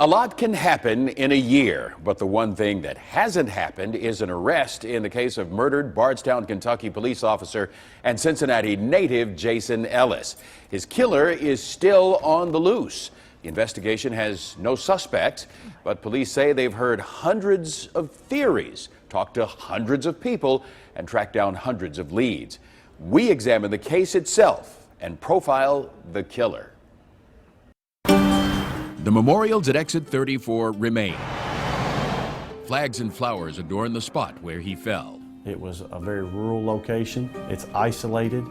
A lot can happen in a year, but the one thing that hasn't happened is an arrest in the case of murdered Bardstown, Kentucky police officer and Cincinnati native Jason Ellis. His killer is still on the loose. The investigation has no suspect, but police say they've heard hundreds of theories, talked to hundreds of people, and tracked down hundreds of leads. We examine the case itself and profile the killer. The memorials at exit 34 remain. Flags and flowers adorn the spot where he fell. It was a very rural location. It's isolated.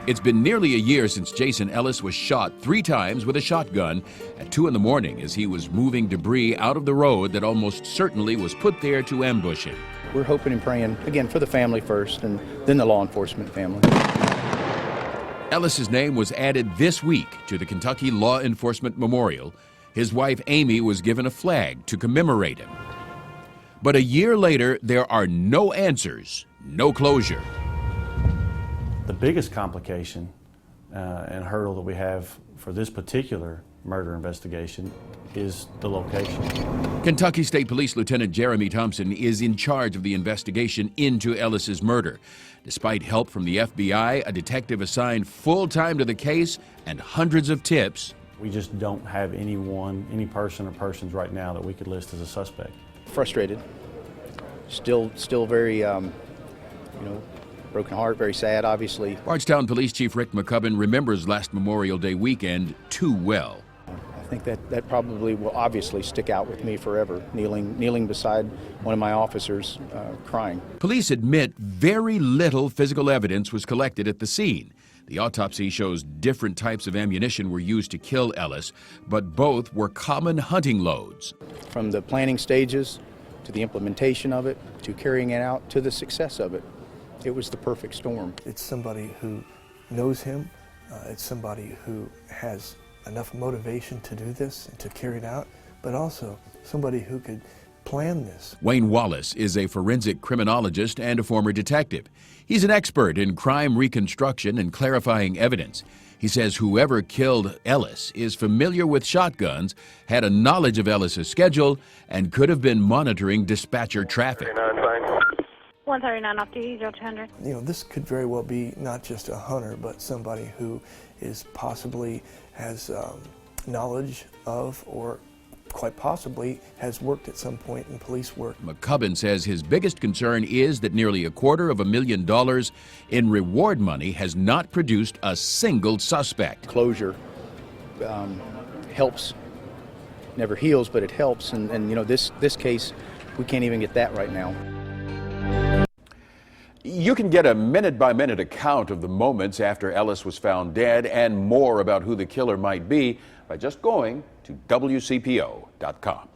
It's been nearly a year since Jason Ellis was shot 3 times with a shotgun at 2 in the morning as he was moving debris out of the road that almost certainly was put there to ambush him. We're hoping and praying, again, for the family first and then the law enforcement family. Ellis's name was added this week to the Kentucky Law Enforcement Memorial. His wife Amy was given a flag to commemorate him. But a year later, there are no answers, no closure. The biggest complication and hurdle that we have for this particular murder investigation is the location. Kentucky State Police Lieutenant Jeremy Thompson is in charge of the investigation into Ellis's murder. Despite help from the FBI, a detective assigned full-time to the case and hundreds of tips. We just don't have any person or persons right now that we could list as a suspect. Frustrated, still very, broken heart, very sad, obviously. Bardstown Police Chief Rick McCubbin remembers last Memorial Day weekend too well. I think that probably will obviously stick out with me forever, kneeling beside one of my officers, crying. Police admit very little physical evidence was collected at the scene. The autopsy shows different types of ammunition were used to kill Ellis, but both were common hunting loads. From the planning stages to the implementation of it, to carrying it out, to the success of it. It was the perfect storm. It's somebody who knows him. It's somebody who has enough motivation to do this and to carry it out, but also somebody who could plan this. Wayne Wallace is a forensic criminologist and a former detective. He's an expert in crime reconstruction and clarifying evidence. He says whoever killed Ellis is familiar with shotguns, had a knowledge of Ellis's schedule, and could have been monitoring dispatcher traffic. 139 off duty, 0200. This could very well be not just a hunter, but somebody who is possibly has knowledge of, or quite possibly has worked at some point in police work. McCubbin says his biggest concern is that nearly $250,000 in reward money has not produced a single suspect. Closure helps, never heals, but it helps, and this case, we can't even get that right now. You can get a minute-by-minute account of the moments after Ellis was found dead and more about who the killer might be by just going to WCPO.com.